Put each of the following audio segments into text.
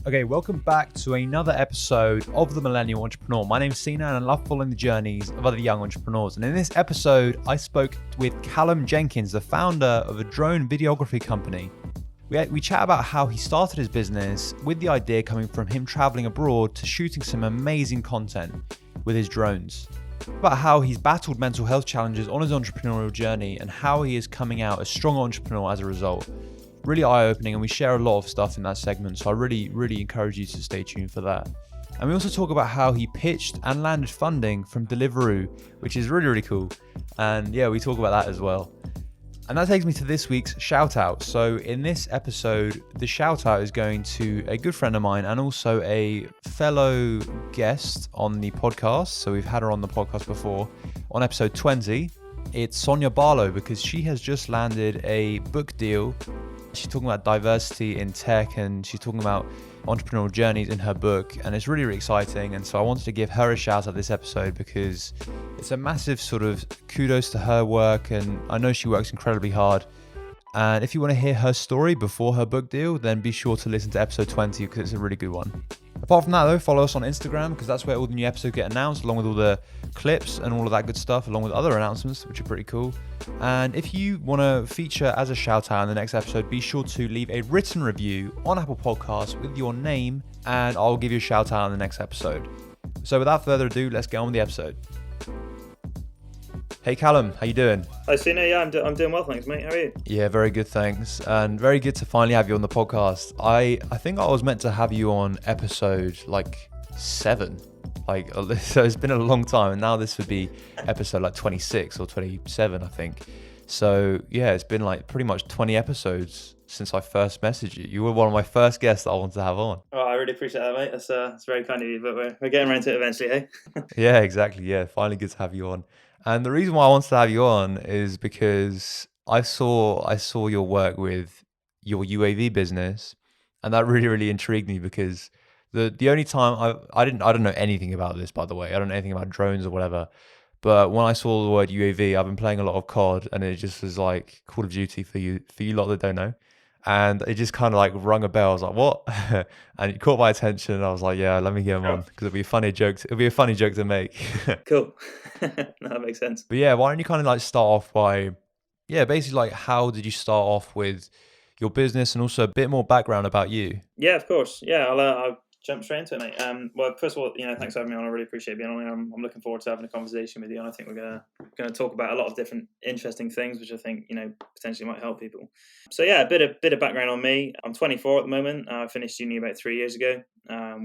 Okay, welcome back to another episode of The Millennial Entrepreneur. My name's Sina and I love following the journeys of other young entrepreneurs. And in this episode, I spoke with Callum Jenkins, the founder of a drone videography company. We chat about how he started his business with the idea coming from him traveling abroad to shooting some amazing content with his drones. About how he's battled mental health challenges on his entrepreneurial journey and how he is coming out a strong entrepreneur as a result. Really eye-opening, and we share a lot of stuff in that segment, so I really encourage you to stay tuned for that. And we also talk about how he pitched and landed funding from Deliveroo, which is really cool. And yeah, we talk about that as well. And that takes me to this week's shout out. So in this episode, the shout out is going to a good friend of mine and also a fellow guest on the podcast. So we've had her on the podcast before on episode 20. It's Sonia Barlow, because she has just landed a book deal. She's talking about diversity in tech and she's talking about entrepreneurial journeys in her book, and it's really exciting. And so I wanted to give her a shout out this episode because it's a massive sort of kudos to her work, and I know she works incredibly hard. And if you want to hear her story before her book deal, then be sure to listen to episode 20 because it's a really good one. Apart from that though, follow us on Instagram because that's where all the new episodes get announced, along with all the clips and all of that good stuff, along with other announcements, which are pretty cool. And if you want to feature as a shout out in the next episode, be sure to leave a written review on Apple Podcasts with your name, and I'll give you a shout out in the next episode. So without further ado, let's get on with the episode. Hey Callum, how you doing? Hi Sina, yeah, I'm doing well, thanks mate, how are you? Yeah, very good, thanks. And very good to finally have you on the podcast. I think I was meant to have you on episode 7. So it's been a long time, and now this would be episode 26 or 27, I think. So yeah, it's been pretty much 20 episodes since I first messaged you. You were one of my first guests that I wanted to have on. Oh, I really appreciate that, mate. That's very kind of you, but we're getting around to it eventually, hey? Yeah, exactly. Yeah, finally good to have you on. And the reason why I wanted to have you on is because I saw your work with your UAV business, and that really intrigued me because the only time I don't know anything about this, by the way. I don't know anything about drones or whatever. But when I saw the word UAV, I've been playing a lot of COD, and it just was like Call of Duty for you lot that don't know. And it just kind of rung a bell. I was like, what? And it caught my attention, and I was like, yeah, let me get him on because it'll be a funny joke. It'll be a funny joke to make. Cool. No, that makes sense. But yeah, why don't you kind of start off by, basically how did you start off with your business, and also a bit more background about you? Yeah, of course. Yeah, I'll jump straight into it, mate. Well, first of all, thanks for having me on. I really appreciate being on here. I'm looking forward to having a conversation with you, and I think we're gonna talk about a lot of different interesting things, which I think potentially might help people. So yeah, a bit of background on me. I'm 24 at the moment. I finished uni about 3 years ago.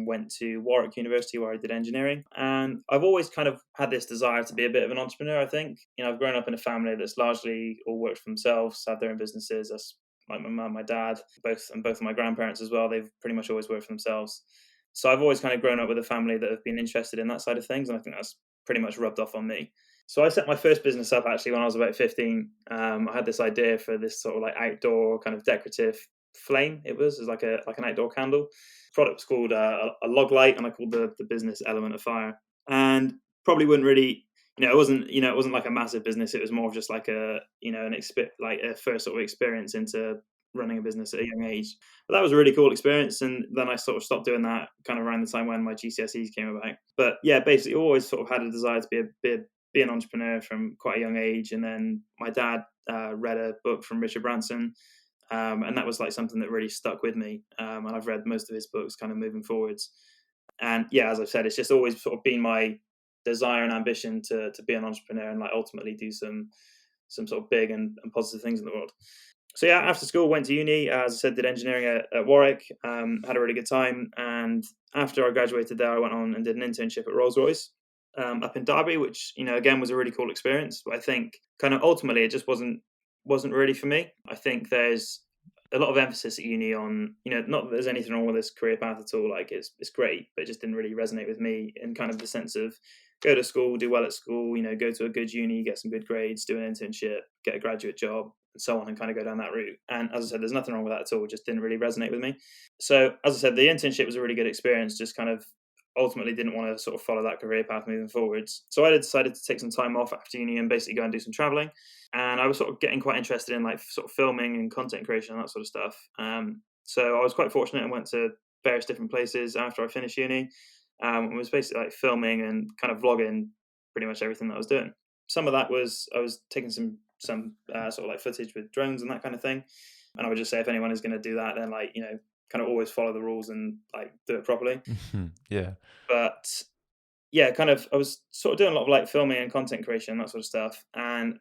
Went to Warwick University where I did engineering, and I've always kind of had this desire to be a bit of an entrepreneur. I think I've grown up in a family that's largely all worked for themselves, have their own businesses. That's like my mum, my dad, both of my grandparents as well. They've pretty much always worked for themselves. So I've always kind of grown up with a family that have been interested in that side of things, and I think that's pretty much rubbed off on me. So I set my first business up actually when I was about 15. I had this idea for this sort of outdoor kind of decorative flame. It was like an outdoor candle. The product was called a log light, and I called the business Element of Fire. And probably wouldn't really, it wasn't like a massive business. It was more of just like a first sort of experience into running a business at a young age. But that was a really cool experience, and then I sort of stopped doing that kind of around the time when my GCSEs came about. But yeah, basically always sort of had a desire to be an entrepreneur from quite a young age. And then my dad read a book from Richard Branson, and that was something that really stuck with me. And I've read most of his books kind of moving forwards. And yeah, as I've said, it's just always sort of been my desire and ambition to be an entrepreneur and ultimately do some sort of big and positive things in the world. So yeah, after school, went to uni, as I said, did engineering at Warwick, had a really good time. And after I graduated there, I went on and did an internship at Rolls-Royce up in Derby, which, again, was a really cool experience. But I think kind of ultimately it just wasn't really for me. I think there's a lot of emphasis at uni on, not that there's anything wrong with this career path at all. It's great, but it just didn't really resonate with me in kind of the sense of go to school, do well at school, go to a good uni, get some good grades, do an internship, get a graduate job, and so on, and kind of go down that route. And as I said, there's nothing wrong with that at all. It just didn't really resonate with me. So as I said, the internship was a really good experience, just kind of ultimately didn't want to sort of follow that career path moving forwards. So I decided to take some time off after uni and basically go and do some traveling. And I was sort of getting quite interested in sort of filming and content creation and that sort of stuff. So I was quite fortunate and went to various different places after I finished uni. And was basically like filming and kind of vlogging pretty much everything that I was doing. Some of that was I was taking some sort of like footage with drones and that kind of thing. And I would just say if anyone is going to do that, then like kind of always follow the rules and like do it properly. Yeah. But yeah, kind of I was sort of doing a lot of like filming and content creation, that sort of stuff, and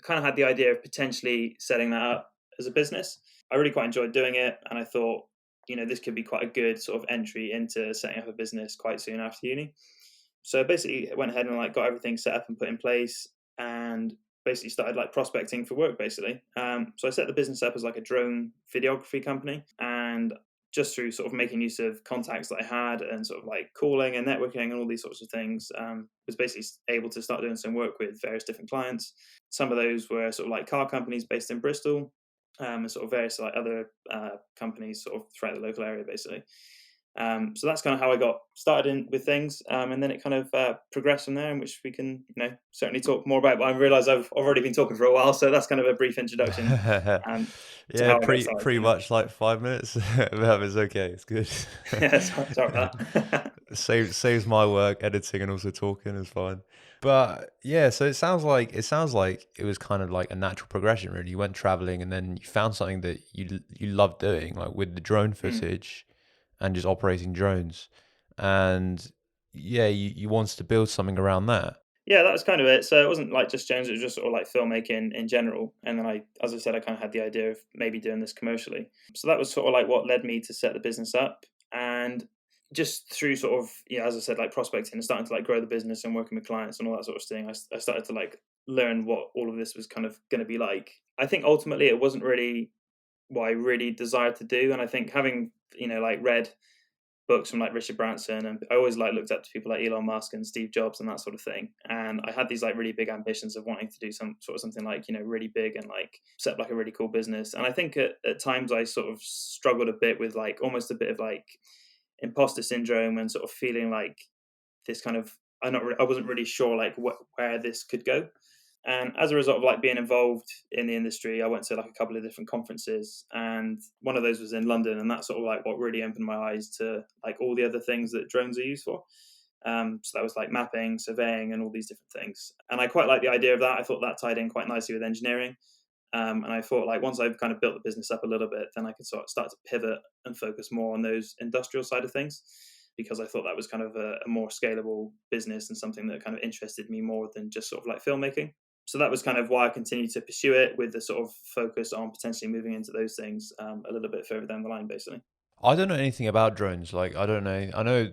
kind of had the idea of potentially setting that up as a business. I really quite enjoyed doing it, and I thought, this could be quite a good sort of entry into setting up a business quite soon after uni. So basically, I went ahead and like got everything set up and put in place, and basically started like prospecting for work. Basically, so I set the business up as like a drone videography company, and just through sort of making use of contacts that I had and sort of like calling and networking and all these sorts of things, was basically able to start doing some work with various different clients. Some of those were sort of like car companies based in Bristol, and sort of various like other companies sort of throughout the local area, basically. So that's kind of how I got started with things, and then it kind of progressed from there, in which we can, certainly talk more about. But I realise I've already been talking for a while, so that's kind of a brief introduction to Yeah, how I got started. pretty much like 5 minutes. That was okay. It's good. Yeah, sorry about that. Saves my work editing and also talking is fine. But yeah, so it sounds like it was kind of like a natural progression. Really, you went traveling and then you found something that you love doing, like with the drone Mm. footage and just operating drones. And yeah, you wanted to build something around that. Yeah, that was kind of it. So it wasn't like just Jones; it was just sort of like filmmaking in general. And then as I said, I kind of had the idea of maybe doing this commercially. So that was sort of like what led me to set the business up. And just through sort of, as I said, like prospecting and starting to like grow the business and working with clients and all that sort of thing, I started to like learn what all of this was kind of going to be like. I think ultimately it wasn't really what I really desired to do. And I think having, like read books from like Richard Branson, and I always like looked up to people like Elon Musk and Steve Jobs and that sort of thing. And I had these like really big ambitions of wanting to do some sort of something like really big and like set up like a really cool business. And I think at times I sort of struggled a bit with like almost a bit of like imposter syndrome and sort of feeling like this kind of I wasn't really sure like where this could go. And as a result of like being involved in the industry, I went to like a couple of different conferences, and one of those was in London, and that's sort of like what really opened my eyes to like all the other things that drones are used for. So that was like mapping, surveying, and all these different things. And I quite like the idea of that. I thought that tied in quite nicely with engineering. And I thought like once I've kind of built the business up a little bit, then I could sort of start to pivot and focus more on those industrial side of things, because I thought that was kind of a more scalable business and something that kind of interested me more than just sort of like filmmaking. So that was kind of why I continued to pursue it, with the sort of focus on potentially moving into those things a little bit further down the line, basically. I don't know anything about drones. Like, I don't know. I know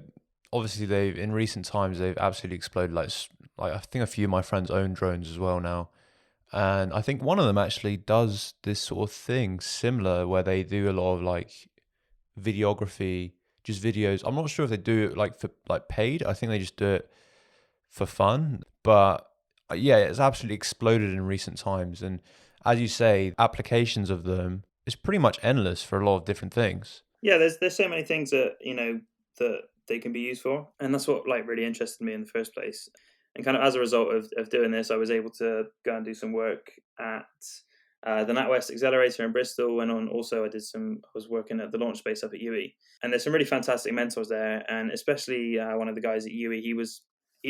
obviously they've in recent times they've absolutely exploded. Like I think a few of my friends own drones as well now, and I think one of them actually does this sort of thing similar where they do a lot of like videography, just videos. I'm not sure if they do it like for like paid. I think they just do it for fun. But yeah, it's absolutely exploded in recent times, and as you say, applications of them is pretty much endless for a lot of different things. Yeah, there's so many things that that they can be used for, and that's what like really interested me in the first place. And kind of as a result of doing this, I was able to go and do some work at the NatWest Accelerator in Bristol, and also I was working at the launch space up at UE, and there's some really fantastic mentors there, and especially one of the guys at UE, he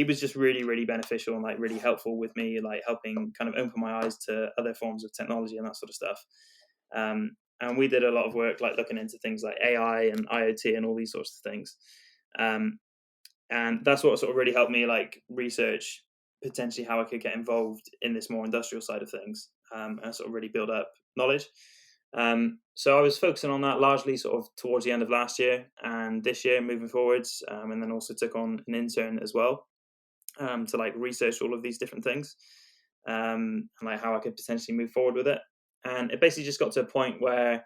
was just really beneficial and like really helpful with me, like helping kind of open my eyes to other forms of technology and that sort of stuff. And we did a lot of work like looking into things like AI and IoT and all these sorts of things. Um, and that's what sort of really helped me like research potentially how I could get involved in this more industrial side of things, and sort of really build up knowledge. So I was focusing on that largely sort of towards the end of last year and this year moving forwards, and then also took on an intern as well, to like research all of these different things, and like how I could potentially move forward with it. And it basically just got to a point where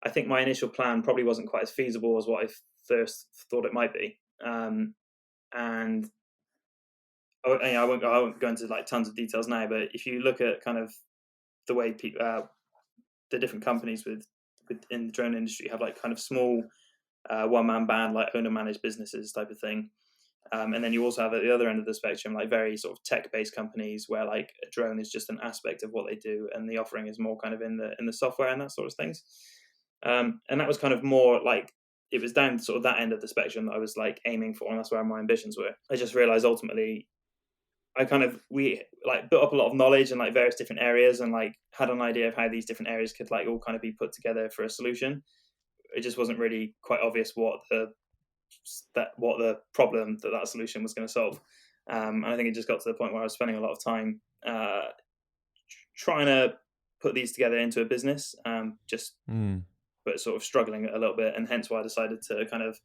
I think my initial plan probably wasn't quite as feasible as what I first thought it might be. And I won't go into like tons of details now, but if you look at kind of the way the different companies within the drone industry have like kind of small one man band, like owner managed businesses type of thing. And then you also have at the other end of the spectrum, like very sort of tech based companies where like a drone is just an aspect of what they do, and the offering is more kind of in the software and that sort of things. And that was kind of more like it was down sort of that end of the spectrum that I was like aiming for, and that's where my ambitions were. I just realized ultimately we like built up a lot of knowledge in like various different areas, and like had an idea of how these different areas could like all kind of be put together for a solution. It just wasn't really quite obvious what the problem that solution was going to solve. And I think it just got to the point where I was spending a lot of time trying to put these together into a business, but sort of struggling a little bit, and hence why I decided to kind of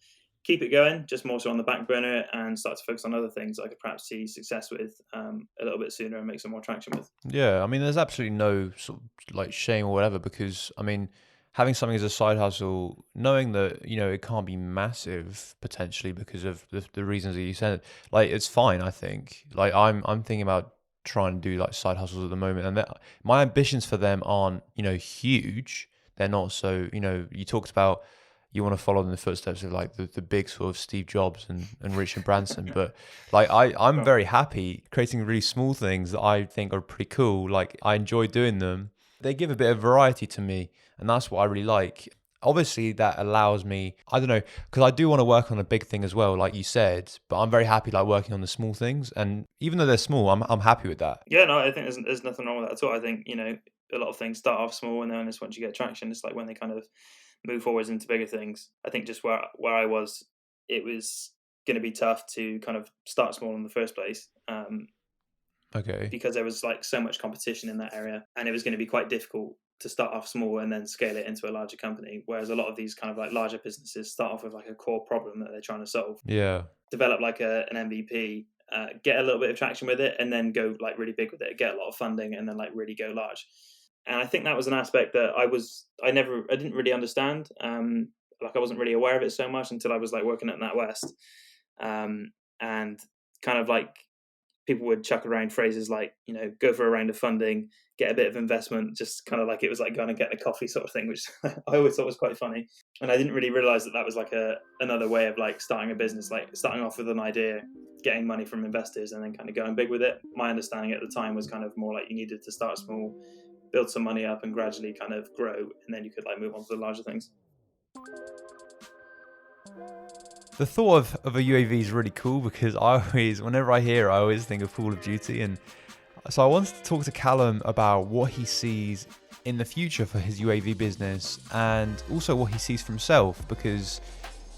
keep it going, just more so on the back burner, and start to focus on other things I could perhaps see success with a little bit sooner and make some more traction with. Yeah, I mean, there's absolutely no sort of like shame or whatever, because I mean, having something as a side hustle, knowing that it can't be massive potentially because of the reasons that you said, like it's fine. I think like I'm thinking about trying to do like side hustles at the moment, and my ambitions for them aren't huge. They're not so you talked about you want to follow in the footsteps of like the big sort of Steve Jobs and Richard Branson. But like I'm very happy creating really small things that I think are pretty cool. Like I enjoy doing them. They give a bit of variety to me, and that's what I really like. Obviously, that allows me, I don't know, because I do want to work on a big thing as well, like you said, but I'm very happy like working on the small things. And even though they're small, I'm happy with that. Yeah, no, I think there's nothing wrong with that at all. I think a lot of things start off small, and then it's once you get traction, it's like when they kind of move forwards into bigger things. I think just where I was, it was going to be tough to kind of start small in the first place, Okay. because there was like so much competition in that area, and it was going to be quite difficult to start off small and then scale it into a larger company. Whereas a lot of these kind of like larger businesses start off with like a core problem that they're trying to solve, Yeah. develop like an MVP, get a little bit of traction with it, and then go like really big with it, get a lot of funding, and then like really go large. And I think that was an aspect that I didn't really understand. Like I wasn't really aware of it so much until I was like working at NatWest, and kind of like people would chuck around phrases like, go for a round of funding, get a bit of investment, just kind of like it was like going and getting a coffee sort of thing, which I always thought was quite funny. And I didn't really realize that was like another way of like starting a business, like starting off with an idea, getting money from investors, and then kind of going big with it. My understanding at the time was kind of more like you needed to start small, build some money up, and gradually kind of grow, and then you could like move on to the larger things. The thought of a UAV is really cool because whenever I hear it, I always think of Call of Duty. And so I wanted to talk to Callum about what he sees in the future for his UAV business, and also what he sees for himself, because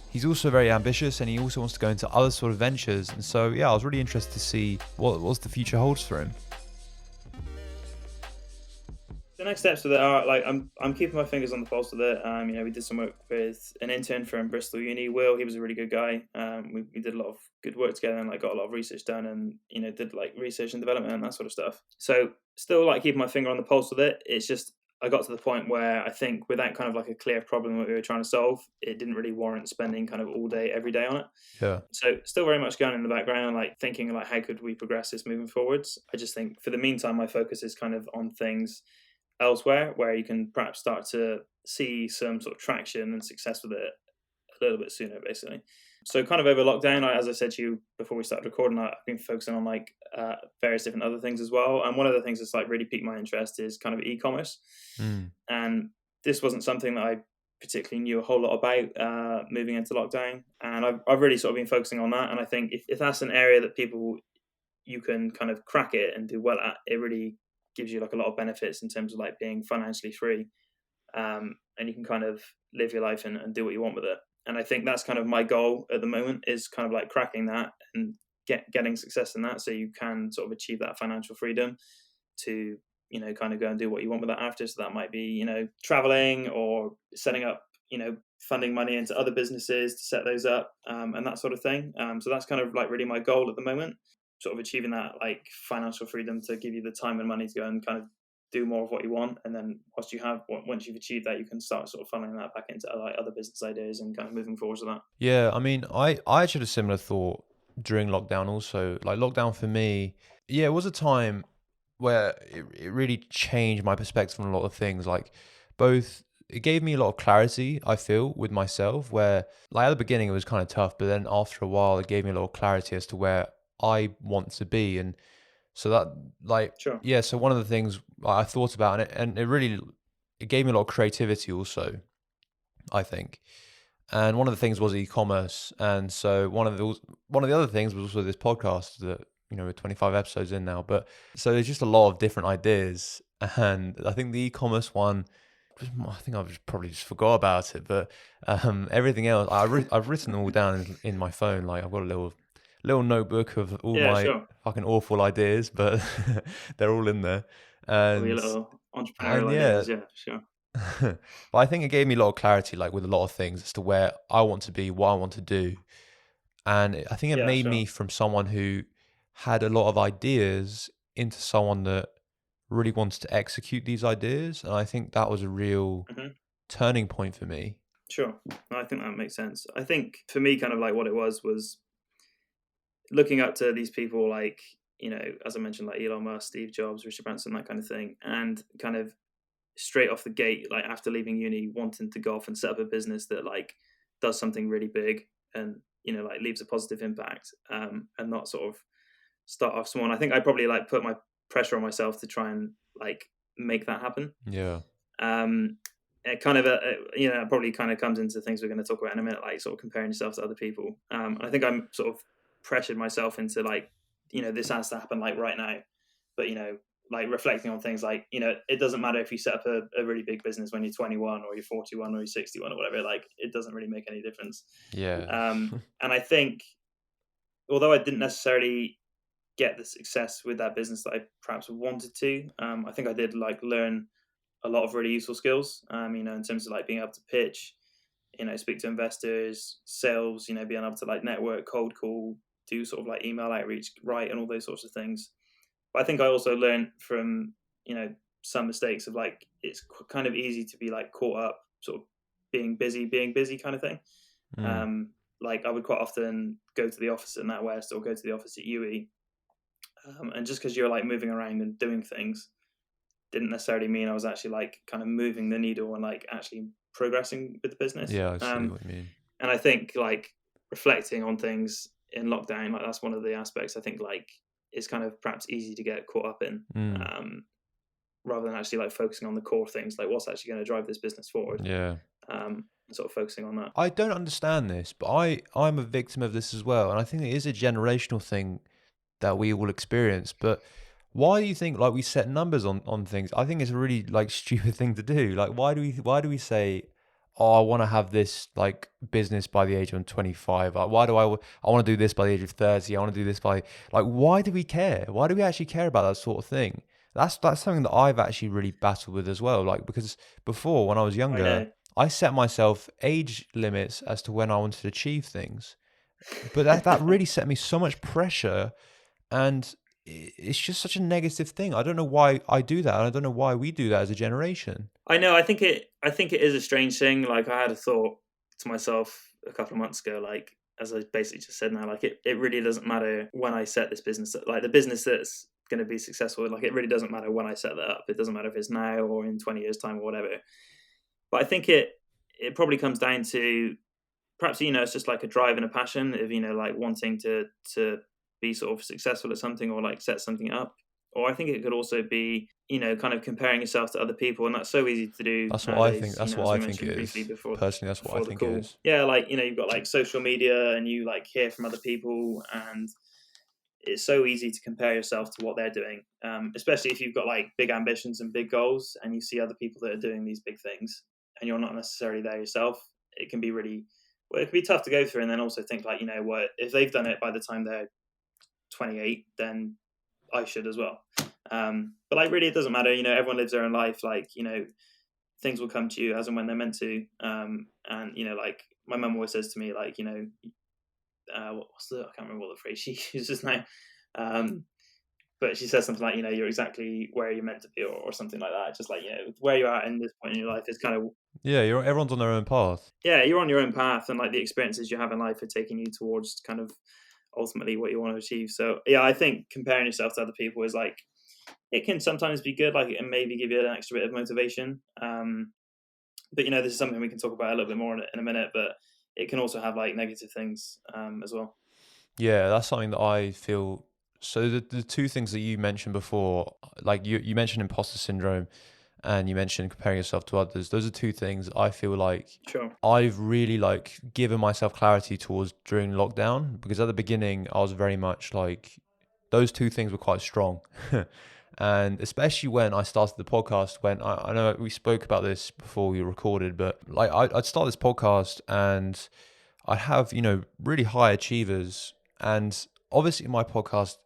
he's also very ambitious and he also wants to go into other sort of ventures. And so, yeah, I was really interested to see what the future holds for him. The next steps with it are like I'm keeping my fingers on the pulse with it. We did some work with an intern from Bristol Uni. Will, he was a really good guy. We did a lot of good work together, and like got a lot of research done, and did like research and development and that sort of stuff. So still like keeping my finger on the pulse with it. It's just I got to the point where I think without kind of like a clear problem that we were trying to solve, it didn't really warrant spending kind of all day every day on it. Yeah. So still very much going in the background, like thinking like how could we progress this moving forwards. I just think for the meantime, my focus is kind of on things elsewhere where you can perhaps start to see some sort of traction and success with it a little bit sooner, basically. So kind of over lockdown, as I said to you before we started recording, I've been focusing on like various different other things as well. And one of the things that's like really piqued my interest is kind of e-commerce. And this wasn't something that I particularly knew a whole lot about moving into lockdown. And I've really sort of been focusing on that. And I think if that's an area that you can kind of crack it and do well at, it really gives you like a lot of benefits in terms of like being financially free, and you can kind of live your life and do what you want with it. And I think that's kind of my goal at the moment, is kind of like cracking that and getting success in that, so you can sort of achieve that financial freedom to kind of go and do what you want with that after. So that might be traveling or setting up funding money into other businesses to set those up, and that sort of thing. So that's kind of like really my goal at the moment, sort of achieving that like financial freedom to give you the time and money to go and kind of do more of what you want. And then once you've achieved that, you can start sort of funneling that back into like other business ideas and kind of moving forward with that. Yeah, I mean, I actually had a similar thought during lockdown also. Like lockdown for me, yeah, it was a time where it really changed my perspective on a lot of things. Like it gave me a lot of clarity, I feel, with myself, where like at the beginning it was kind of tough, but then after a while it gave me a lot of clarity as to where I want to be. And so that like, Sure. yeah, so one of the things I thought about, and it really, it gave me a lot of creativity also, I think. And one of the things was e-commerce. And so one of the other things was also this podcast that, we're 25 episodes in now. But so there's just a lot of different ideas. And I think the e-commerce one, I think I've probably just forgot about it. But everything else, I've written them all down in my phone. Like I've got a little notebook of all Yeah, my sure. fucking awful ideas, but they're all in there. All your And little and entrepreneurial yeah, ideas. Yeah, sure. but I think it gave me a lot of clarity, like with a lot of things as to where I want to be, what I want to do. And I think it Yeah, made sure. me from someone who had a lot of ideas into someone that really wants to execute these ideas. And I think that was a real Hmm. turning point for me. Sure. No, I think that makes sense. I think for me, kind of like what it was looking up to these people like, as I mentioned, like Elon Musk, Steve Jobs, Richard Branson, that kind of thing, and kind of straight off the gate, like after leaving uni, wanting to go off and set up a business that like does something really big and like leaves a positive impact, and not sort of start off small. And I think I probably like put my pressure on myself to try and like make that happen. Yeah. Um, it kind of, it probably kind of comes into things we're going to talk about in a minute, like sort of comparing yourself to other people. And I think I'm sort of pressured myself into like, this has to happen like right now. But, like reflecting on things like, it doesn't matter if you set up a really big business when you're 21 or you're 41 or you're 61 or whatever, like it doesn't really make any difference. Yeah. And I think, although I didn't necessarily get the success with that business that I perhaps wanted to, I think I did like learn a lot of really useful skills, in terms of like being able to pitch, speak to investors, sales, being able to like network, cold call, do sort of like email outreach, write, and all those sorts of things. But I think I also learned from, some mistakes of like, it's kind of easy to be like caught up sort of being busy kind of thing. Mm. Um, like I would quite often go to the office at NatWest or go to the office at UE. And just because you're like moving around and doing things didn't necessarily mean I was actually like kind of moving the needle and like actually progressing with the business. Yeah, I see what you mean. And I think like reflecting on things in lockdown, like that's one of the aspects I think like is kind of perhaps easy to get caught up in, Mm. rather than actually like focusing on the core things, like what's actually going to drive this business forward, Yeah. and sort of focusing on that. I don't understand this, but I'm a victim of this as well. And I think it is a generational thing that we all experience. But why do you think like we set numbers on things? I think it's a really like stupid thing to do. Like why do we say, oh, I want to have this like business by the age of 25? Like, why do I want to do this by the age of 30? I want to do this by like why do we care? Why do we actually care about that sort of thing? That's something that I've actually really battled with as well. Like because before when I was I younger, know. I set myself age limits as to when I wanted to achieve things. But that really set me so much pressure, and it's just such a negative thing. I don't know why I do that, and I don't know why we do that as a generation. I know. I think it is a strange thing. Like I had a thought to myself a couple of months ago, like as I basically just said now, like it really doesn't matter when I set this business, like the business that's going to be successful. Like it really doesn't matter when I set that up. It doesn't matter if it's now or in 20 years time or whatever. But I think it probably comes down to perhaps it's just like a drive and a passion of like wanting to be sort of successful at something or like set something up. Or I think it could also be kind of comparing yourself to other people, and that's so easy to do That's what I think. nowadays. That's what As I we think it mentioned briefly is. before Personally, that's what I before the think it call. is. Yeah, like you've got like social media and you like hear from other people, and it's so easy to compare yourself to what they're doing, especially if you've got like big ambitions and big goals and you see other people that are doing these big things and you're not necessarily there yourself. It can be really, well, it can be tough to go through, and then also think like, what if they've done it by the time they're 28, then I should as well. But like really it doesn't matter, everyone lives their own life. Like things will come to you as and when they're meant to. And like my mum always says to me, like what's the, I can't remember what the phrase she uses now. But she says something like, you're exactly where you're meant to be, or something like that. Just like, where you're at in this point in your life is kind of, Yeah, everyone's on their own path. yeah, you're on your own path, and like the experiences you have in life are taking you towards kind of ultimately what you want to achieve. So yeah, I think comparing yourself to other people is like, it can sometimes be good, like it can maybe give you an extra bit of motivation. But this is something we can talk about a little bit more in a minute, but it can also have like negative things, as well. Yeah, that's something that I feel. So the two things that you mentioned before, like you mentioned imposter syndrome, and you mentioned comparing yourself to others. Those are two things I feel like Sure. I've really like given myself clarity towards during lockdown, because at the beginning I was very much like those two things were quite strong. And especially when I started the podcast, when I know we spoke about this before we recorded, but like I'd start this podcast and I'd have, really high achievers. And obviously my podcast,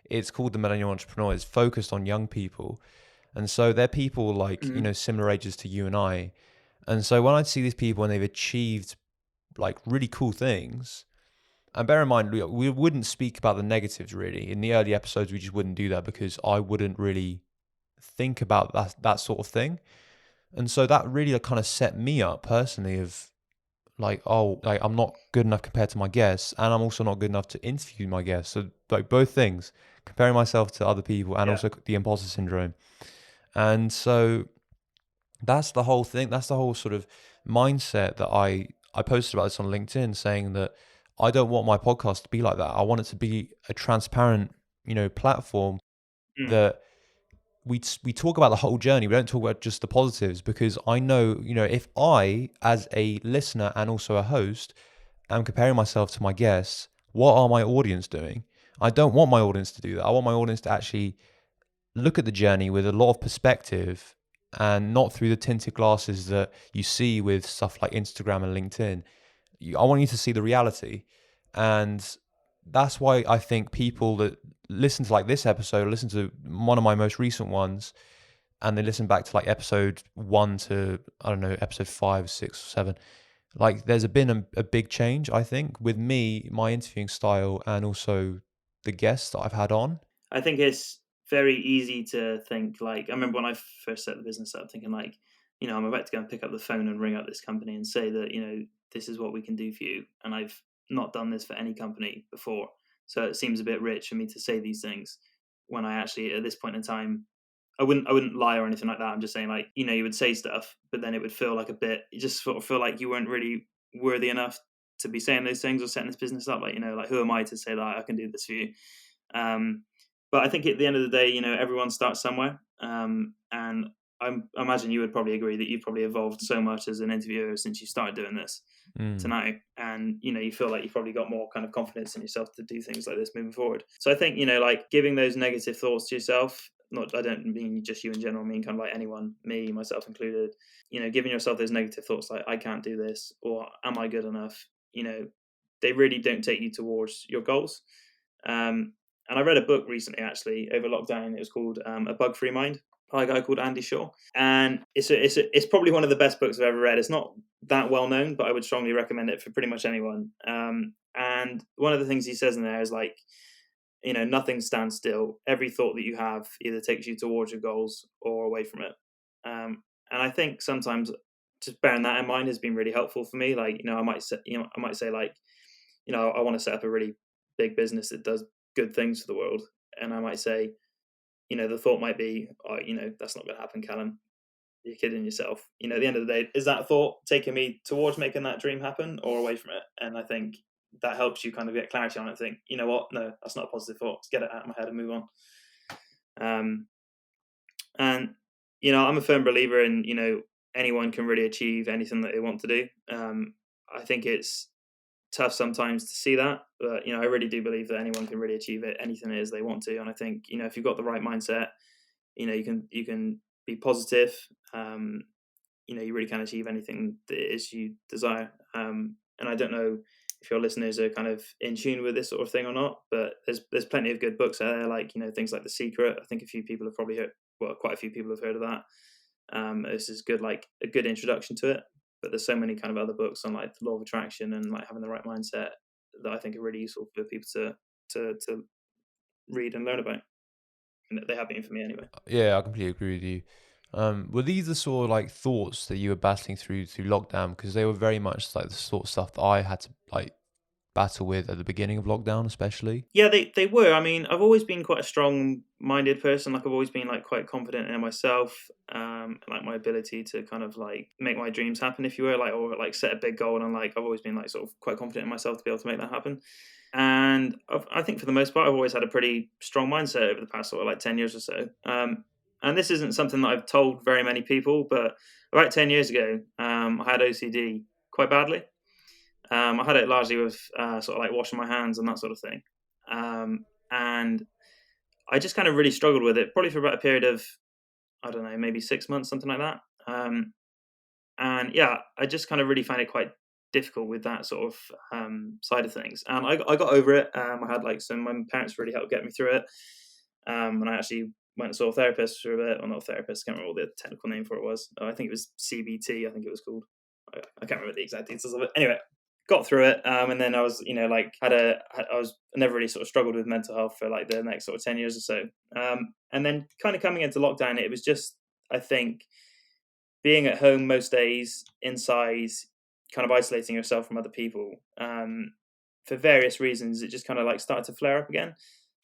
it's called The Millennial Entrepreneur. It's focused on young people. And so they're people like, Mm. similar ages to you and I. And so when I'd see these people and they've achieved like really cool things, and bear in mind, we wouldn't speak about the negatives really. In the early episodes, we just wouldn't do that because I wouldn't really think about that sort of thing. And so that really kind of set me up personally of like, oh, like I'm not good enough compared to my guests, and I'm also not good enough to interview my guests. So like both things, comparing myself to other people and Yeah. also the imposter syndrome. And so that's the whole thing. That's the whole sort of mindset that I posted about this on LinkedIn, saying that I don't want my podcast to be like that. I want it to be a transparent, platform Mm. that we talk about the whole journey. We don't talk about just the positives, because I know, if I, as a listener and also a host, am comparing myself to my guests, what are my audience doing? I don't want my audience to do that. I want my audience to actually look at the journey with a lot of perspective and not through the tinted glasses that you see with stuff like Instagram and LinkedIn. I want you to see the reality. And that's why I think people that listen to like this episode, listen to one of my most recent ones, and they listen back to like episode 1 to, I don't know, episode 5, 6, 7. Like there's been a big change, I think, with me, my interviewing style, and also the guests that I've had on. I think it's very easy to think like, I remember when I first set the business up thinking like, I'm about to go and pick up the phone and ring up this company and say that, this is what we can do for you. And I've not done this for any company before. So it seems a bit rich for me to say these things when I actually, at this point in time, I wouldn't lie or anything like that. I'm just saying like, you would say stuff, but then it would feel like you just sort of feel like you weren't really worthy enough to be saying those things or setting this business up. Like, like who am I to say that I can do this for you? Um, but I think at the end of the day, everyone starts somewhere. And I imagine you would probably agree that you've probably evolved so much as an interviewer since you started doing this to now. And, you feel like you've probably got more kind of confidence in yourself to do things like this moving forward. So I think, like giving those negative thoughts to yourself, I don't mean just you in general, I mean kind of like anyone, me, myself included, giving yourself those negative thoughts like, I can't do this, or am I good enough? They really don't take you towards your goals. And I read a book recently, actually, over lockdown. It was called A Bug-Free Mind by a guy called Andy Shaw. And it's probably one of the best books I've ever read. It's not that well known, but I would strongly recommend it for pretty much anyone. And one of the things he says in there is like, nothing stands still. Every thought that you have either takes you towards your goals or away from it. And I think sometimes just bearing that in mind has been really helpful for me. Like, I might say like, I want to set up a really big business that does good things for the world. And I might say, the thought might be, oh, that's not going to happen, Callum. You're kidding yourself. At the end of the day, is that thought taking me towards making that dream happen or away from it? And I think that helps you kind of get clarity on it. Think, you know what? No, that's not a positive thought. Let's get it out of my head and move on. And, I'm a firm believer in, anyone can really achieve anything that they want to do. I think it's tough sometimes to see that, but I really do believe that anyone can really achieve it, anything it is they want to. And I think if you've got the right mindset, you can be positive. You really can achieve anything that it is you desire. And I don't know if your listeners are kind of in tune with this sort of thing or not, but there's plenty of good books out there, like things like The Secret. I think a few people have probably heard. Well, quite a few people have heard of that. This is good, like a good introduction to it. But there's so many kind of other books on like the law of attraction and like having the right mindset that I think are really useful for people to read and learn about. And they have been for me anyway. Yeah, I completely agree with you. Were these the sort of like thoughts that you were battling through lockdown? Because they were very much like the sort of stuff that I had to like battle with at the beginning of lockdown, especially. Yeah, they were. I mean, I've always been quite a strong-minded person. Like I've always been like quite confident in myself, like my ability to kind of like make my dreams happen, if you were, like or like set a big goal. And like I've always been like sort of quite confident in myself to be able to make that happen. And I think for the most part, I've always had a pretty strong mindset over the past sort of like 10 years or so. and this isn't something that I've told very many people, but about 10 years ago, I had OCD quite badly. I had it largely with sort of like washing my hands and that sort of thing. And I just kind of really struggled with it, probably for about a period of, I don't know, maybe 6 months, something like that. And yeah, I just kind of really found it quite difficult with that sort of side of things. And I got over it. I had like my parents really helped get me through it. And I actually went and saw a therapist for a bit, or not a therapist, I can't remember what the technical name for it was. I think it was CBT, I think it was called. I can't remember the exact details of it. Anyway, got through it. And then I was, like I never really sort of struggled with mental health for like the next sort of 10 years or so. And then kind of coming into lockdown, it was just, I think, being at home most days, inside, kind of isolating yourself from other people, for various reasons, it just kind of like started to flare up again.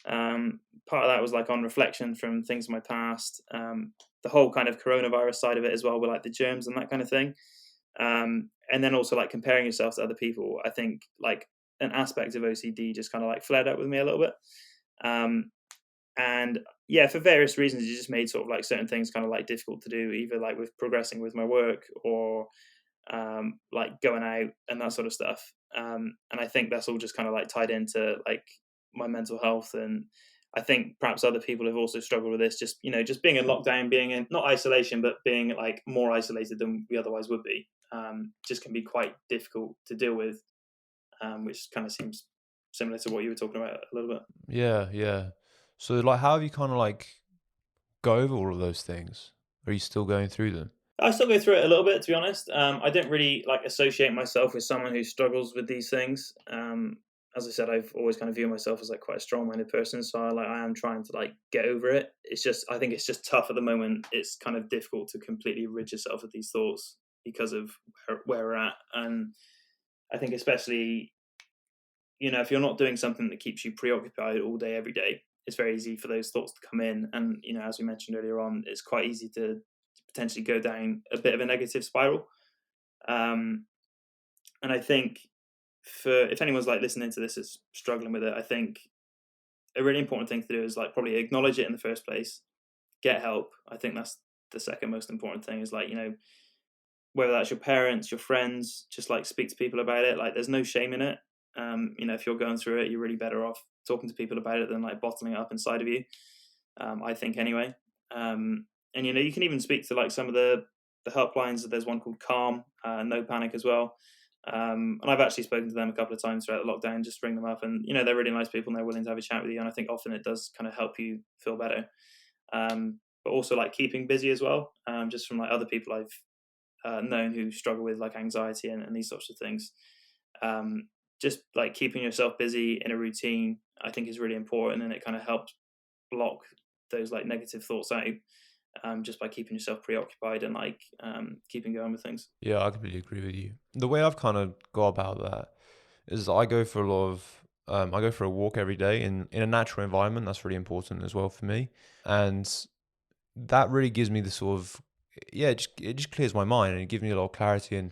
Part of that was like on reflection from things in my past, the whole kind of coronavirus side of it as well, with like the germs and that kind of thing. And then also like comparing yourself to other people. I think like an aspect of OCD just kind of like flared up with me a little bit. And yeah, for various reasons, it just made sort of like certain things kind of like difficult to do, either like with progressing with my work or like going out and that sort of stuff. And I think that's all just kind of like tied into like my mental health. And I think perhaps other people have also struggled with this, just being in lockdown, being in not isolation, but being like more isolated than we otherwise would be, just can be quite difficult to deal with, which kind of seems similar to what you were talking about a little bit. Yeah, yeah. So like, how have you kind of like go over all of those things? Are you still going through them? I still go through it a little bit, to be honest. I don't really like associate myself with someone who struggles with these things. As I said, I've always kind of viewed myself as like quite a strong-minded person, so I am trying to like get over it. It's just I think it's just tough at the moment. It's kind of difficult to completely rid yourself of these thoughts because of where we're at, and I think especially if you're not doing something that keeps you preoccupied all day every day, it's very easy for those thoughts to come in, and as we mentioned earlier on, it's quite easy to potentially go down a bit of a negative spiral. Um, and I think for if anyone's like listening to this is struggling with it, I think a really important thing to do is like probably acknowledge it in the first place, get help. I think that's the second most important thing is like, whether that's your parents, your friends, just like speak to people about it. Like there's no shame in it. If you're going through it, you're really better off talking to people about it than like bottling it up inside of you. I think anyway. And you can even speak to like some of the helplines. There's one called Calm, No Panic as well. And I've actually spoken to them a couple of times throughout the lockdown. Just ring them up, and they're really nice people, and they're willing to have a chat with you. And I think often it does kind of help you feel better. But also like keeping busy as well. Just from like other people I've known who struggle with like anxiety and these sorts of things. Just like keeping yourself busy in a routine, I think is really important, and it kind of helps block those like negative thoughts out, just by keeping yourself preoccupied and like keeping going with things. Yeah, I completely agree with you. The way I've kind of got about that is I go for a lot of I go for a walk every day in a natural environment. That's really important as well for me, and that really gives me the sort of it just clears my mind and it gives me a lot of clarity, and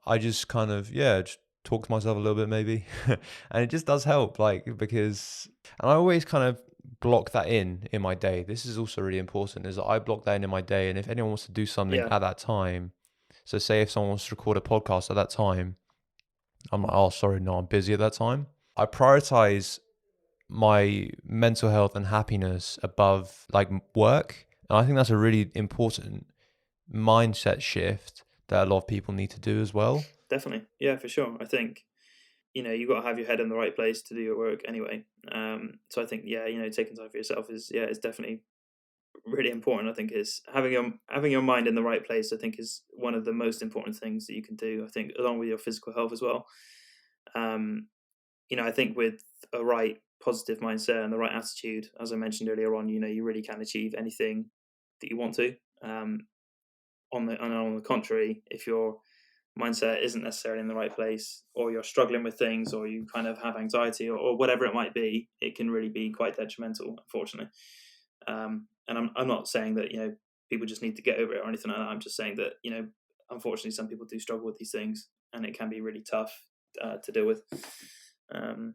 I just kind of just talk to myself a little bit maybe, and it just does help like because and I always kind of block that in my day. This is also really important is that I block that in my day, and if anyone wants to do something Yeah, at that time, so say if someone wants to record a podcast at that time, I'm like, oh sorry, no, I'm busy at that time. I prioritize my mental health and happiness above like work, and I think that's a really important mindset shift that a lot of people need to do as well. definitely. Yeah, for sure. I think you've got to have your head in the right place to do your work anyway. So I think taking time for yourself is definitely really important. I think is having your mind in the right place. I think is one of the most important things that you can do. I think along with your physical health as well. Um, I think with a right positive mindset and the right attitude, as I mentioned earlier on, you really can achieve anything that you want to. On the contrary, if your mindset isn't necessarily in the right place, or you're struggling with things, or you kind of have anxiety, or whatever it might be, it can really be quite detrimental, unfortunately. And I'm not saying that people just need to get over it or anything like that. I'm just saying that unfortunately some people do struggle with these things, and it can be really tough to deal with. Um,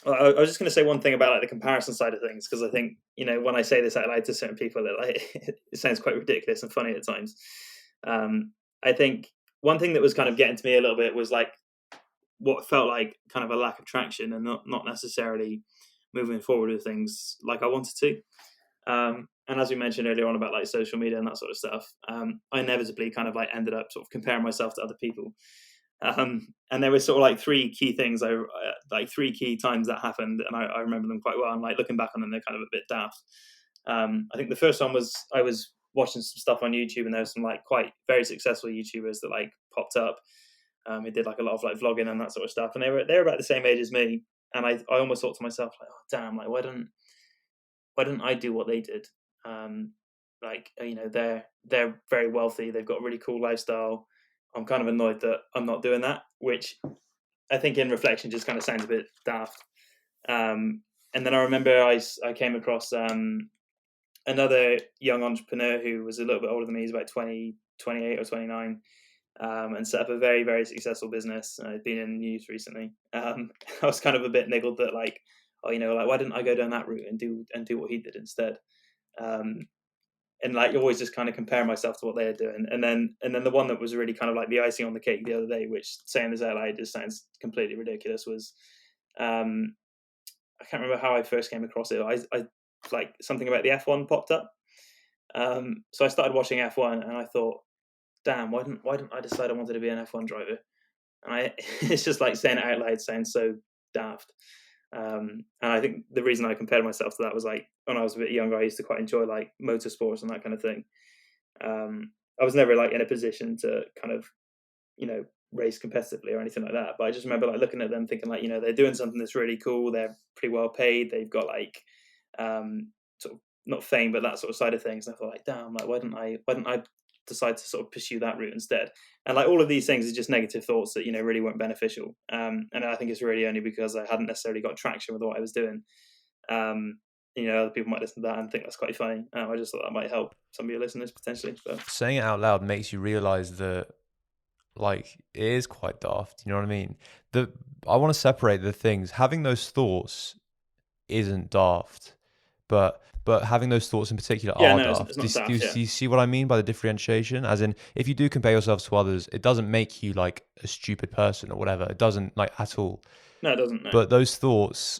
Well, I was just going to say one thing about like the comparison side of things, because I think, when I say this out loud to certain people, that like it sounds quite ridiculous and funny at times. I think one thing that was kind of getting to me a little bit was like what felt like kind of a lack of traction, and not necessarily moving forward with things like I wanted to. And as we mentioned earlier on about like social media and that sort of stuff, I inevitably kind of like ended up sort of comparing myself to other people. And there were sort of like three key things, like three key times that happened, and I remember them quite well. And like looking back on them, they're kind of a bit daft. I think the first one was I was watching some stuff on YouTube, and there was some like quite very successful YouTubers that like popped up. Who did like a lot of like vlogging and that sort of stuff, and they were about the same age as me. And I almost thought to myself like, oh damn, like why didn't I do what they did? Like they're very wealthy, they've got a really cool lifestyle. I'm kind of annoyed that I'm not doing that, which I think in reflection just kind of sounds a bit daft. And then I remember I came across another young entrepreneur who was a little bit older than me. He's about 20, 28 or 29, and set up a very, very successful business. He's been in the news recently. I was kind of a bit niggled that like, oh, like why didn't I go down that route and do what he did instead? And like you always just kind of compare myself to what they're doing. And then the one that was really kind of like the icing on the cake the other day, which saying this out loud just sounds completely ridiculous, was I can't remember how I first came across it. I like something about the F1 popped up. So I started watching F1, and I thought, damn, why didn't I decide I wanted to be an F1 driver? And it's just like saying it out loud sounds so daft. And I think the reason I compared myself to that was like when I was a bit younger, I used to quite enjoy like motorsports and that kind of thing. I was never like in a position to kind of, race competitively or anything like that. But I just remember like looking at them thinking like, they're doing something that's really cool. They're pretty well paid. They've got like, sort of not fame, but that sort of side of things. And I thought like, damn, like why didn't I decide to sort of pursue that route instead? And like all of these things are just negative thoughts that really weren't beneficial. And I think it's really only because I hadn't necessarily got traction with what I was doing. Other people might listen to that and think that's quite funny. I just thought that might help some of your listeners potentially. But Saying it out loud makes you realize that like it is quite daft. You know what I mean? I want to separate the things. Having those thoughts isn't daft, but having those thoughts in particular yeah, are no, it's daft. not daft. Yeah, Do you see what I mean by the differentiation? As in, if you do compare yourself to others, it doesn't make you like a stupid person or whatever. It doesn't like at all. no, it doesn't. No. But those thoughts,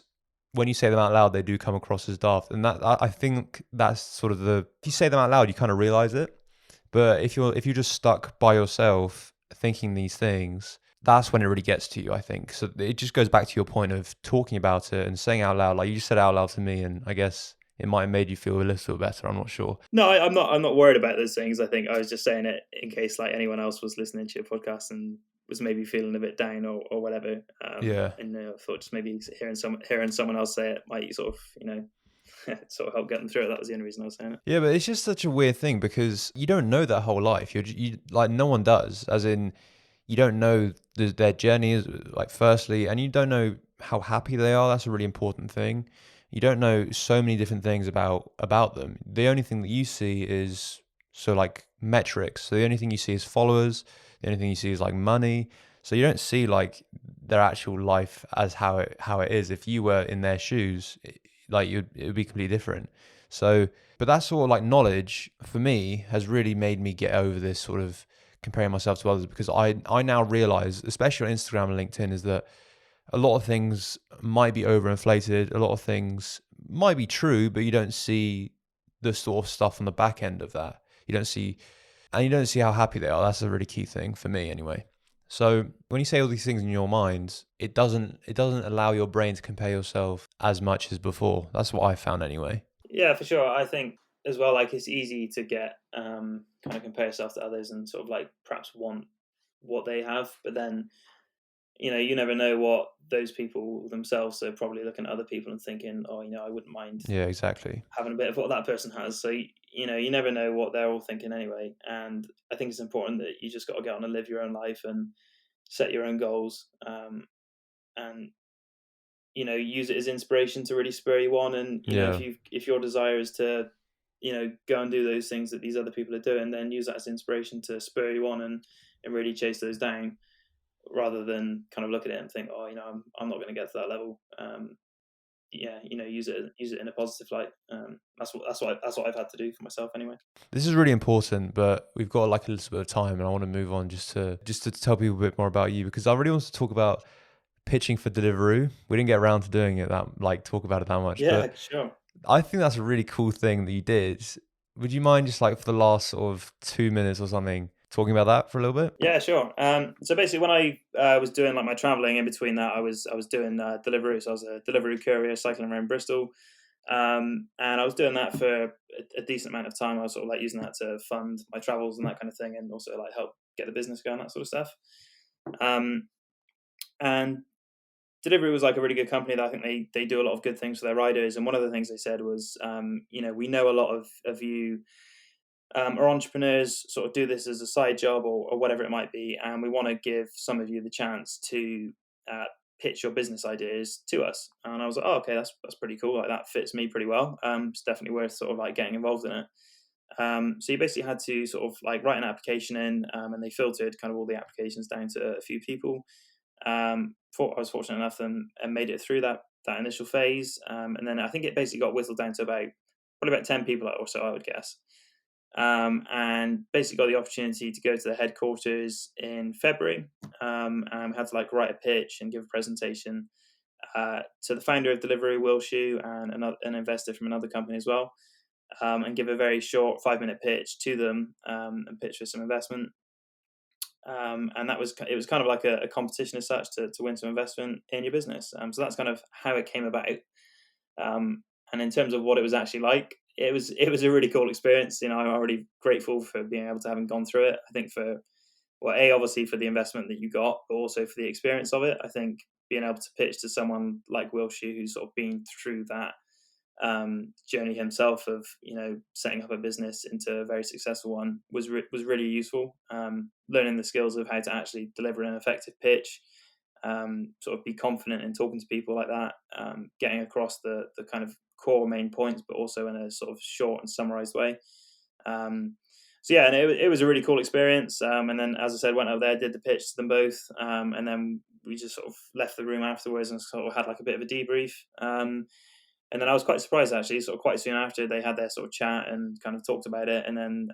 when you say them out loud, they do come across as daft, and that I think that's sort of if you say them out loud, you kind of realize it. But if you're just stuck by yourself thinking these things, that's when it really gets to you, I think. So it just goes back to your point of talking about it and saying out loud, like you just said out loud to me, and I guess it might have made you feel a little better. I'm not sure. No, I'm not. I'm not worried about those things. I think I was just saying it in case like anyone else was listening to your podcast and was maybe feeling a bit down or whatever. Yeah. And I thought just maybe hearing someone else say it might sort of sort of help get them through it. That was the only reason I was saying it. Yeah, but it's just such a weird thing because you don't know their whole life. You like no one does. As in, you don't know their journey is like firstly, and you don't know how happy they are. That's a really important thing. You don't know so many different things about them. The only thing that you see is like metrics. So the only thing you see is followers. The only thing you see is like money. So you don't see like their actual life as how it is. If you were in their shoes, like it would be completely different. So, but that sort of like knowledge for me has really made me get over this sort of comparing myself to others, because I now realize, especially on Instagram and LinkedIn, is that a lot of things might be overinflated. A lot of things might be true, but you don't see the sort of stuff on the back end of that. You don't see how happy they are. That's a really key thing for me anyway. So when you say all these things in your mind, it doesn't allow your brain to compare yourself as much as before. That's what I found anyway. Yeah, for sure. I think as well, like it's easy to get kind of compare yourself to others and sort of like perhaps want what they have, but then you never know what those people themselves are probably looking at other people and thinking, oh, I wouldn't mind Yeah, exactly. having a bit of what that person has. So you never know what they're all thinking anyway. And I think it's important that you just got to get on and live your own life and set your own goals, and use it as inspiration to really spur you on. And if your desire is to go and do those things that these other people are doing, then use that as inspiration to spur you on and really chase those down. rather than kind of look at it and think, oh, I'm not going to get to that level. Use it in a positive light. That's what I've had to do for myself anyway. This is really important, but we've got like a little bit of time, and I want to move on just to tell people a bit more about you, because I really want to talk about pitching for Deliveroo. We didn't get around to doing it talk about it that much, Yeah, but sure. I think that's a really cool thing that you did. Would you mind just like for the last sort of 2 minutes or something talking about that for a little bit? Yeah, sure. So basically, when I was doing like my traveling in between that, I was doing Deliveroo. So I was a Deliveroo courier cycling around Bristol, and I was doing that for a decent amount of time. I was sort of like using that to fund my travels and that kind of thing, and also like help get the business going, that sort of stuff. Um, and Deliveroo was like a really good company that I think they do a lot of good things for their riders. And one of the things they said was, we know a lot of you or entrepreneurs sort of do this as a side job or whatever it might be, and we want to give some of you the chance to pitch your business ideas to us. And I was like, oh, okay, that's pretty cool. Like that fits me pretty well. It's definitely worth sort of like getting involved in it. So you basically had to sort of like write an application in, and they filtered kind of all the applications down to a few people. I was fortunate enough and made it through that initial phase, and then I think it basically got whittled down to probably about 10 people or so, I would guess. And basically got the opportunity to go to the headquarters in February, and had to like write a pitch and give a presentation to the founder of Deliveroo, Will Shue, and an investor from another company as well, and give a very short 5-minute pitch to them, and pitch for some investment. And it was kind of like a competition as such to win some investment in your business. So that's kind of how it came about. And in terms of what it was actually like, it was a really cool experience. I'm already grateful for being able to having gone through it. I think obviously for the investment that you got, but also for the experience of it. I think being able to pitch to someone like Will Shue, who's sort of been through that journey himself of setting up a business into a very successful one was really useful. Learning the skills of how to actually deliver an effective pitch, sort of be confident in talking to people like that, getting across the kind of core main points, but also in a sort of short and summarized way. So yeah, and it was a really cool experience. And then, as I said, went over there, did the pitch to them both, and then we just sort of left the room afterwards and sort of had like a bit of a debrief. And then I was quite surprised actually. Sort of quite soon after, they had their sort of chat and kind of talked about it. And then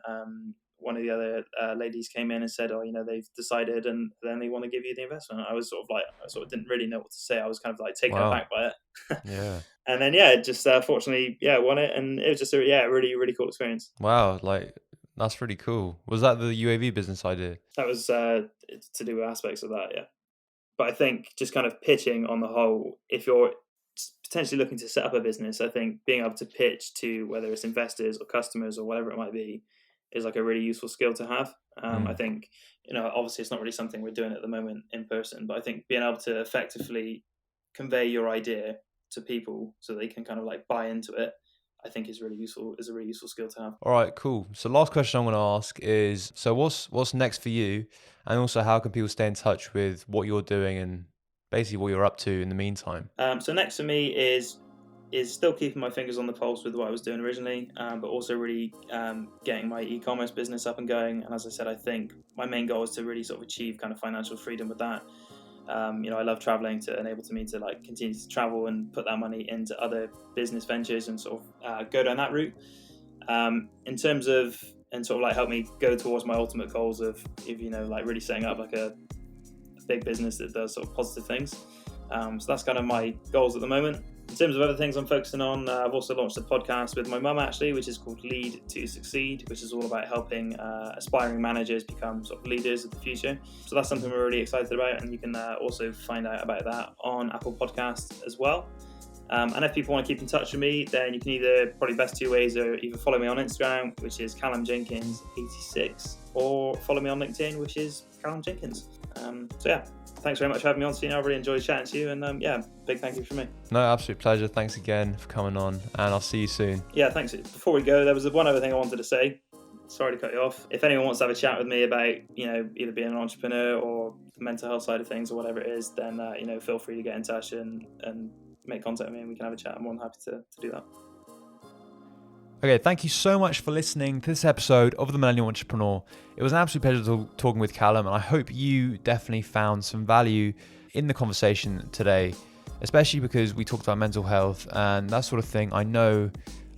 one of the other ladies came in and said, "Oh, they've decided, and then they want to give you the investment." I was sort of like, I sort of didn't really know what to say. I was kind of like taken Wow. aback by it. Yeah. And then just fortunately, won it, and it was just a really really cool experience. Wow. Like that's really cool. Was that the UAV business idea? That was to do with aspects of that, yeah. But I think just kind of pitching on the whole, if you're potentially looking to set up a business, I think being able to pitch to whether it's investors or customers or whatever it might be is like a really useful skill to have. I think, obviously it's not really something we're doing at the moment in person, but I think being able to effectively convey your idea to people so they can kind of like buy into it, I think is a really useful skill to have. All right, cool. So last question I'm going to ask is, so what's next for you? And also how can people stay in touch with what you're doing and basically what you're up to in the meantime? So next for me is still keeping my fingers on the pulse with what I was doing originally, but also really getting my e-commerce business up and going. And as I said, I think my main goal is to really sort of achieve kind of financial freedom with that. I love traveling to enable me to like continue to travel and put that money into other business ventures and sort of go down that route. In terms of and sort of like help me go towards my ultimate goals of like really setting up like a big business that does sort of positive things. So that's kind of my goals at the moment. In terms of other things I'm focusing on, I've also launched a podcast with my mum actually, which is called Lead to Succeed, which is all about helping aspiring managers become sort of leaders of the future. So that's something we're really excited about, and you can also find out about that on Apple Podcasts as well. And if people want to keep in touch with me, then you can probably best two ways are either follow me on Instagram, which is Callum Jenkins 86, or follow me on LinkedIn, which is Callum Jenkins. So yeah, thanks very much for having me on, Sina. I really enjoyed chatting to you, and big thank you from me. No, absolute pleasure. Thanks again for coming on, and I'll see you soon. Yeah, thanks. Before we go, there was one other thing I wanted to say. Sorry to cut you off. If anyone wants to have a chat with me about, either being an entrepreneur or the mental health side of things or whatever it is, then, feel free to get in touch and make contact with me and we can have a chat. I'm more than happy to do that. Okay, thank you so much for listening to this episode of The Millennial Entrepreneur. It was an absolute pleasure talking with Callum, and I hope you definitely found some value in the conversation today, especially because we talked about mental health and that sort of thing. I know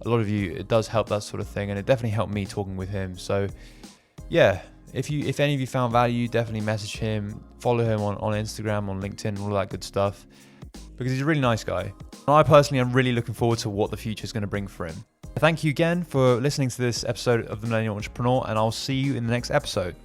a lot of you, it does help that sort of thing, and it definitely helped me talking with him. So yeah, if any of you found value, definitely message him, follow him on Instagram, on LinkedIn, all that good stuff, because he's a really nice guy. And I personally am really looking forward to what the future is going to bring for him. Thank you again for listening to this episode of The Millennial Entrepreneur, and I'll see you in the next episode.